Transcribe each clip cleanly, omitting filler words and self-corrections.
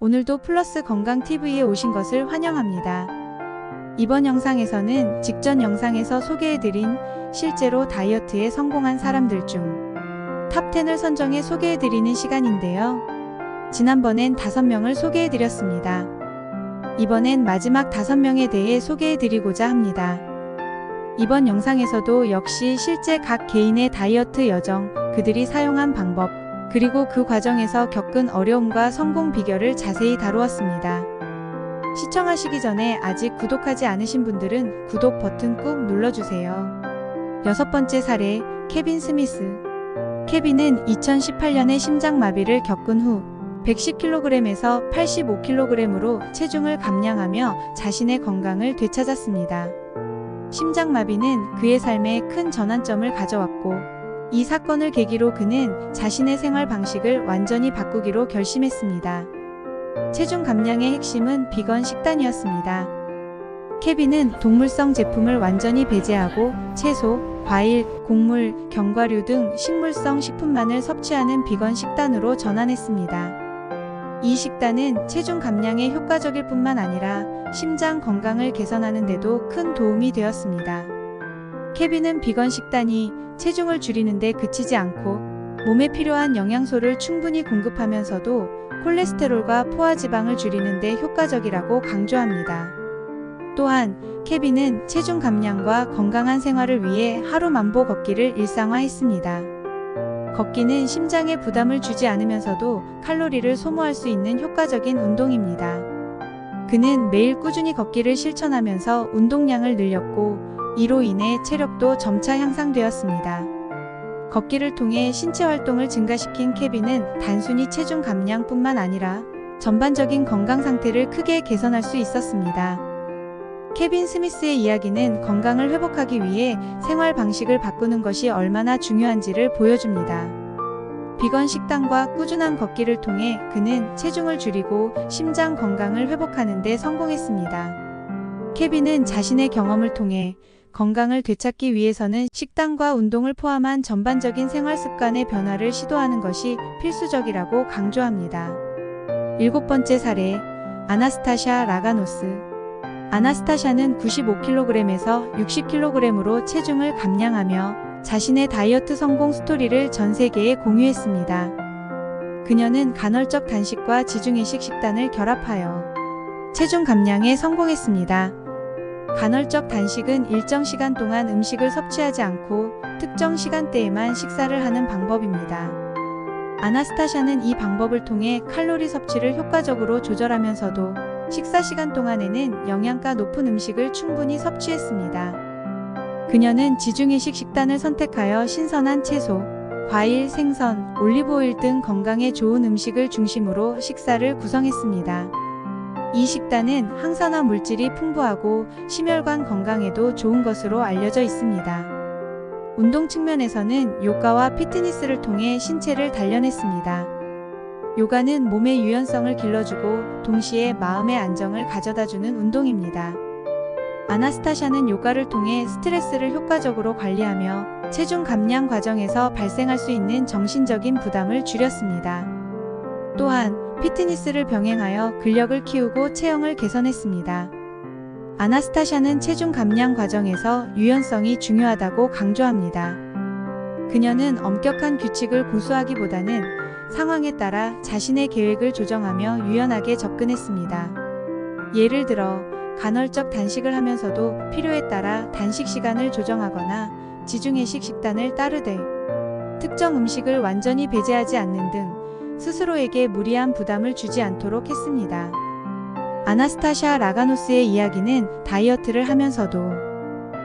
오늘도 플러스 건강TV에 오신 것을 환영합니다. 이번 영상에서는 직전 영상에서 소개해드린 실제로 다이어트에 성공한 사람들 중 탑10을 선정해 소개해드리는 시간인데요. 지난번엔 5명을 소개해드렸습니다. 이번엔 마지막 5명에 대해 소개해드리고자 합니다. 이번 영상에서도 역시 실제 각 개인의 다이어트 여정, 그들이 사용한 방법, 그리고 그 과정에서 겪은 어려움과 성공 비결을 자세히 다루었습니다. 시청하시기 전에 아직 구독하지 않으신 분들은 구독 버튼 꾹 눌러주세요. 6번째 사례, 케빈 스미스. 케빈은 2018년에 심장마비를 겪은 후 110kg에서 85kg으로 체중을 감량하며 자신의 건강을 되찾았습니다. 심장마비는 그의 삶에 큰 전환점을 가져왔고, 이 사건을 계기로 그는 자신의 생활 방식을 완전히 바꾸기로 결심했습니다. 체중 감량의 핵심은 비건 식단이었습니다. 케빈은 동물성 제품을 완전히 배제하고 채소, 과일, 곡물, 견과류 등 식물성 식품만을 섭취하는 비건 식단으로 전환했습니다. 이 식단은 체중 감량에 효과적일 뿐만 아니라 심장 건강을 개선하는 데도 큰 도움이 되었습니다. 케빈은 비건 식단이 체중을 줄이는 데 그치지 않고 몸에 필요한 영양소를 충분히 공급하면서도 콜레스테롤과 포화지방을 줄이는 데 효과적이라고 강조합니다. 또한 케빈은 체중 감량과 건강한 생활을 위해 하루 만보 걷기를 일상화했습니다. 걷기는 심장에 부담을 주지 않으면서도 칼로리를 소모할 수 있는 효과적인 운동입니다. 그는 매일 꾸준히 걷기를 실천하면서 운동량을 늘렸고, 이로 인해 체력도 점차 향상되었습니다. 걷기를 통해 신체 활동을 증가시킨 케빈은 단순히 체중 감량뿐만 아니라 전반적인 건강 상태를 크게 개선할 수 있었습니다. 케빈 스미스의 이야기는 건강을 회복하기 위해 생활 방식을 바꾸는 것이 얼마나 중요한지를 보여줍니다. 비건 식단과 꾸준한 걷기를 통해 그는 체중을 줄이고 심장 건강을 회복하는 데 성공했습니다. 케빈은 자신의 경험을 통해 건강을 되찾기 위해서는 식단과 운동을 포함한 전반적인 생활 습관의 변화를 시도하는 것이 필수적이라고 강조합니다. 7번째 사례, 아나스타샤 라가노스. 아나스타샤는 95kg에서 60kg으로 체중을 감량하며 자신의 다이어트 성공 스토리를 전 세계에 공유했습니다. 그녀는 간헐적 단식과 지중해식 식단을 결합하여 체중 감량에 성공했습니다. 간헐적 단식은 일정 시간 동안 음식을 섭취하지 않고 특정 시간대에만 식사를 하는 방법입니다. 아나스타샤는 이 방법을 통해 칼로리 섭취를 효과적으로 조절하면서도 식사 시간 동안에는 영양가 높은 음식을 충분히 섭취했습니다. 그녀는 지중해식 식단을 선택하여 신선한 채소, 과일, 생선, 올리브오일 등 건강에 좋은 음식을 중심으로 식사를 구성했습니다. 이 식단은 항산화 물질이 풍부하고 심혈관 건강에도 좋은 것으로 알려져 있습니다. 운동 측면에서는 요가와 피트니스를 통해 신체를 단련했습니다. 요가는 몸의 유연성을 길러주고 동시에 마음의 안정을 가져다주는 운동입니다. 아나스타샤는 요가를 통해 스트레스를 효과적으로 관리하며 체중 감량 과정에서 발생할 수 있는 정신적인 부담을 줄였습니다. 또한 피트니스를 병행하여 근력을 키우고 체형을 개선했습니다. 아나스타샤는 체중 감량 과정에서 유연성이 중요하다고 강조합니다. 그녀는 엄격한 규칙을 고수하기보다는 상황에 따라 자신의 계획을 조정하며 유연하게 접근했습니다. 예를 들어 간헐적 단식을 하면서도 필요에 따라 단식 시간을 조정하거나 지중해식 식단을 따르되 특정 음식을 완전히 배제하지 않는 등 스스로에게 무리한 부담을 주지 않도록 했습니다. 아나스타샤 라가노스의 이야기는 다이어트를 하면서도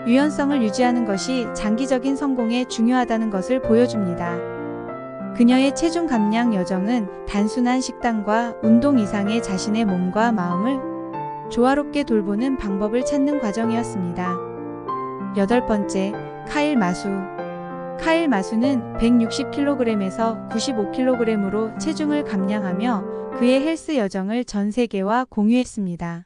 유연성을 유지하는 것이 장기적인 성공에 중요하다는 것을 보여줍니다. 그녀의 체중 감량 여정은 단순한 식단과 운동 이상의 자신의 몸과 마음을 조화롭게 돌보는 방법을 찾는 과정이었습니다. 8번째, 카일 마수. 카일 마수는 160kg에서 95kg으로 체중을 감량하며 그의 헬스 여정을 전 세계와 공유했습니다.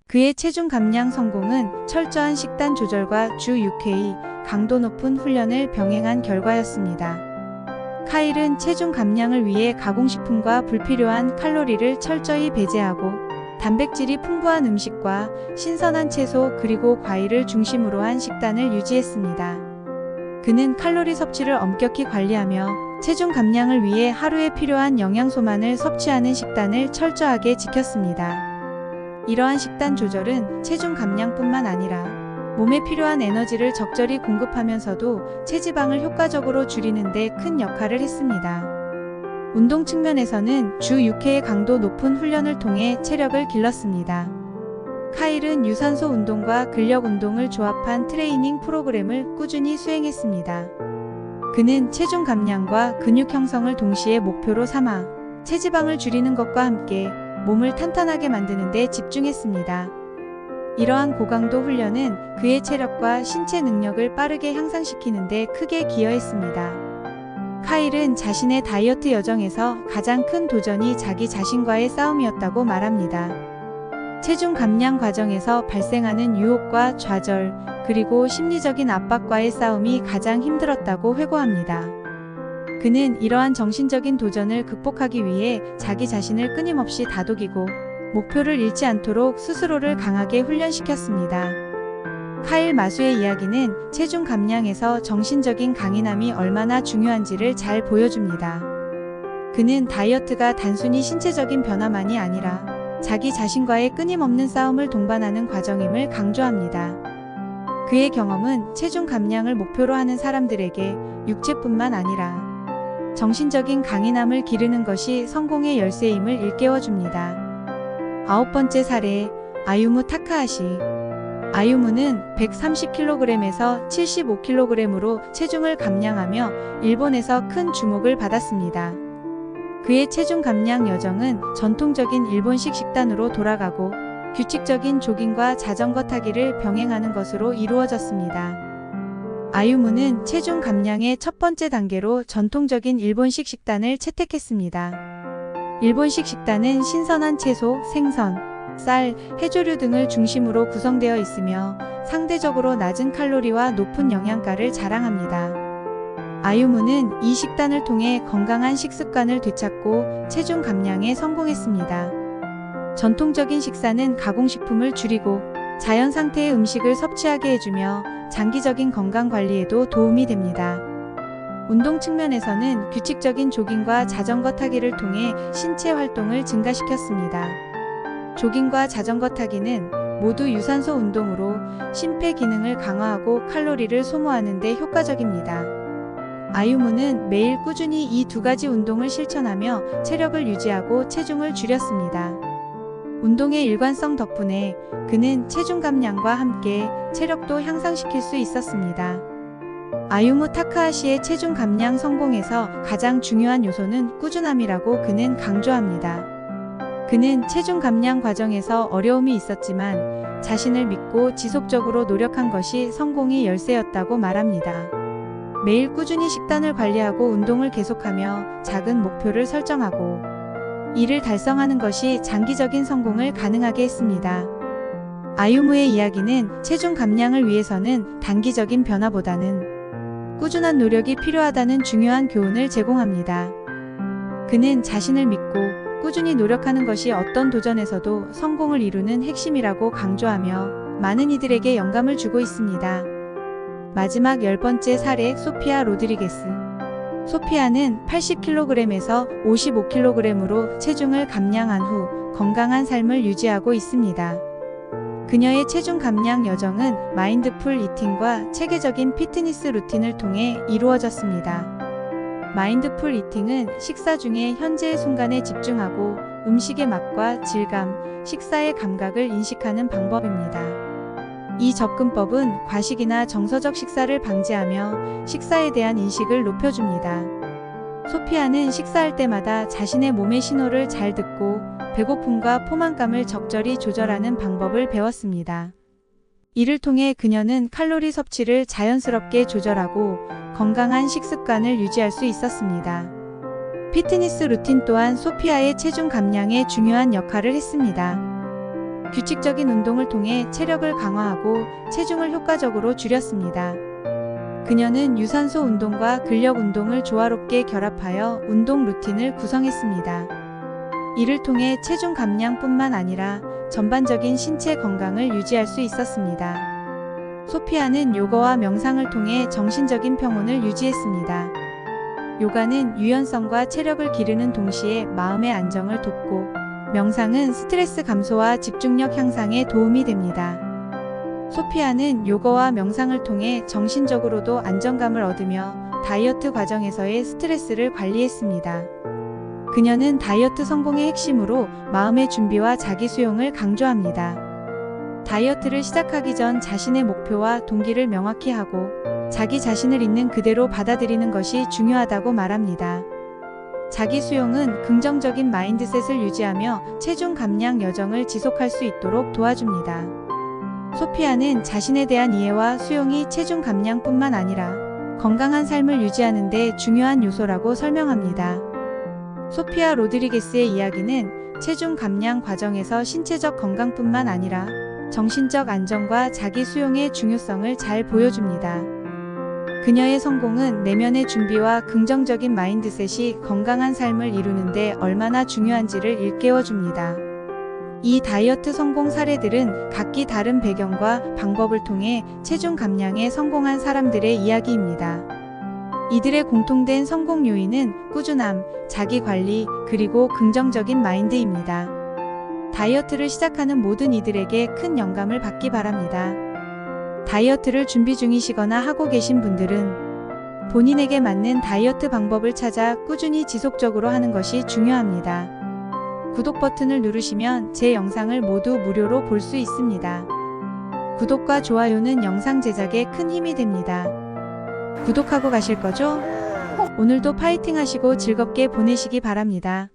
그의 체중 감량 성공은 철저한 식단 조절과 주 6회 강도 높은 훈련을 병행한 결과였습니다. 카일은 체중 감량을 위해 가공식품과 불필요한 칼로리를 철저히 배제하고 단백질이 풍부한 음식과 신선한 채소 그리고 과일을 중심으로 한 식단을 유지했습니다. 그는 칼로리 섭취를 엄격히 관리하며 체중 감량을 위해 하루에 필요한 영양소만을 섭취하는 식단을 철저하게 지켰습니다. 이러한 식단 조절은 체중 감량뿐만 아니라 몸에 필요한 에너지를 적절히 공급하면서도 체지방을 효과적으로 줄이는 데 큰 역할을 했습니다. 운동 측면에서는 주 6회의 강도 높은 훈련을 통해 체력을 길렀습니다. 카일은 유산소 운동과 근력 운동을 조합한 트레이닝 프로그램을 꾸준히 수행했습니다. 그는 체중 감량과 근육 형성을 동시에 목표로 삼아 체지방을 줄이는 것과 함께 몸을 탄탄하게 만드는 데 집중했습니다. 이러한 고강도 훈련은 그의 체력과 신체 능력을 빠르게 향상시키는 데 크게 기여했습니다. 카일은 자신의 다이어트 여정에서 가장 큰 도전이 자기 자신과의 싸움이었다고 말합니다. 체중 감량 과정에서 발생하는 유혹과 좌절, 그리고 심리적인 압박과의 싸움이 가장 힘들었다고 회고합니다. 그는 이러한 정신적인 도전을 극복하기 위해 자기 자신을 끊임없이 다독이고 목표를 잃지 않도록 스스로를 강하게 훈련시켰습니다. 카일 마수의 이야기는 체중 감량에서 정신적인 강인함이 얼마나 중요한지를 잘 보여줍니다. 그는 다이어트가 단순히 신체적인 변화만이 아니라 자기 자신과의 끊임없는 싸움을 동반하는 과정임을 강조합니다. 그의 경험은 체중 감량을 목표로 하는 사람들에게 육체뿐만 아니라 정신적인 강인함을 기르는 것이 성공의 열쇠임을 일깨워줍니다. 9번째 사례, 아유무 타카하시. 아유무는 130kg에서 75kg으로 체중을 감량하며 일본에서 큰 주목을 받았습니다. 그의 체중 감량 여정은 전통적인 일본식 식단으로 돌아가고 규칙적인 조깅과 자전거 타기를 병행하는 것으로 이루어졌습니다. 아유무는 체중 감량의 첫 번째 단계로 전통적인 일본식 식단을 채택했습니다. 일본식 식단은 신선한 채소, 생선, 쌀, 해조류 등을 중심으로 구성되어 있으며 상대적으로 낮은 칼로리와 높은 영양가를 자랑합니다. 아유무는 이 식단을 통해 건강한 식습관을 되찾고 체중 감량에 성공했습니다. 전통적인 식사는 가공식품을 줄이고 자연 상태의 음식을 섭취하게 해주며 장기적인 건강 관리에도 도움이 됩니다. 운동 측면에서는 규칙적인 조깅과 자전거 타기를 통해 신체 활동을 증가시켰습니다. 조깅과 자전거 타기는 모두 유산소 운동으로 심폐 기능을 강화하고 칼로리를 소모하는 데 효과적입니다. 아유무는 매일 꾸준히 이 두 가지 운동을 실천하며 체력을 유지하고 체중을 줄였습니다. 운동의 일관성 덕분에 그는 체중 감량과 함께 체력도 향상시킬 수 있었습니다. 아유무 타카하시의 체중 감량 성공에서 가장 중요한 요소는 꾸준함이라고 그는 강조합니다. 그는 체중 감량 과정에서 어려움이 있었지만 자신을 믿고 지속적으로 노력한 것이 성공의 열쇠였다고 말합니다. 매일 꾸준히 식단을 관리하고 운동을 계속하며 작은 목표를 설정하고 이를 달성하는 것이 장기적인 성공을 가능하게 했습니다. 아유무의 이야기는 체중 감량을 위해서는 단기적인 변화보다는 꾸준한 노력이 필요하다는 중요한 교훈을 제공합니다. 그는 자신을 믿고 꾸준히 노력하는 것이 어떤 도전에서도 성공을 이루는 핵심이라고 강조하며 많은 이들에게 영감을 주고 있습니다. 마지막 10번째 사례, 소피아 로드리게스. 소피아는 80kg에서 55kg으로 체중을 감량한 후 건강한 삶을 유지하고 있습니다. 그녀의 체중 감량 여정은 마인드풀 이팅과 체계적인 피트니스 루틴을 통해 이루어졌습니다. 마인드풀 이팅은 식사 중에 현재의 순간에 집중하고 음식의 맛과 질감, 식사의 감각을 인식하는 방법입니다. 이 접근법은 과식이나 정서적 식사를 방지하며 식사에 대한 인식을 높여줍니다. 소피아는 식사할 때마다 자신의 몸의 신호를 잘 듣고 배고픔과 포만감을 적절히 조절하는 방법을 배웠습니다. 이를 통해 그녀는 칼로리 섭취를 자연스럽게 조절하고 건강한 식습관을 유지할 수 있었습니다. 피트니스 루틴 또한 소피아의 체중 감량에 중요한 역할을 했습니다. 규칙적인 운동을 통해 체력을 강화하고 체중을 효과적으로 줄였습니다. 그녀는 유산소 운동과 근력 운동을 조화롭게 결합하여 운동 루틴을 구성했습니다. 이를 통해 체중 감량뿐만 아니라 전반적인 신체 건강을 유지할 수 있었습니다. 소피아는 요가와 명상을 통해 정신적인 평온을 유지했습니다. 요가는 유연성과 체력을 기르는 동시에 마음의 안정을 돕고, 명상은 스트레스 감소와 집중력 향상에 도움이 됩니다. 소피아는 요가와 명상을 통해 정신적으로도 안정감을 얻으며 다이어트 과정에서의 스트레스를 관리했습니다. 그녀는 다이어트 성공의 핵심으로 마음의 준비와 자기 수용을 강조합니다. 다이어트를 시작하기 전 자신의 목표와 동기를 명확히 하고 자기 자신을 있는 그대로 받아들이는 것이 중요하다고 말합니다. 자기 수용은 긍정적인 마인드셋을 유지하며 체중 감량 여정을 지속할 수 있도록 도와줍니다. 소피아는 자신에 대한 이해와 수용이 체중 감량뿐만 아니라 건강한 삶을 유지하는 데 중요한 요소라고 설명합니다. 소피아 로드리게스의 이야기는 체중 감량 과정에서 신체적 건강뿐만 아니라 정신적 안정과 자기 수용의 중요성을 잘 보여줍니다. 그녀의 성공은 내면의 준비와 긍정적인 마인드셋이 건강한 삶을 이루는데 얼마나 중요한지를 일깨워줍니다. 이 다이어트 성공 사례들은 각기 다른 배경과 방법을 통해 체중 감량에 성공한 사람들의 이야기입니다. 이들의 공통된 성공 요인은 꾸준함, 자기 관리, 그리고 긍정적인 마인드입니다. 다이어트를 시작하는 모든 이들에게 큰 영감을 받기 바랍니다. 다이어트를 준비 중이시거나 하고 계신 분들은 본인에게 맞는 다이어트 방법을 찾아 꾸준히 지속적으로 하는 것이 중요합니다. 구독 버튼을 누르시면 제 영상을 모두 무료로 볼 수 있습니다. 구독과 좋아요는 영상 제작에 큰 힘이 됩니다. 구독하고 가실 거죠? 오늘도 파이팅 하시고 즐겁게 보내시기 바랍니다.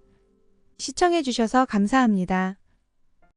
시청해주셔서 감사합니다.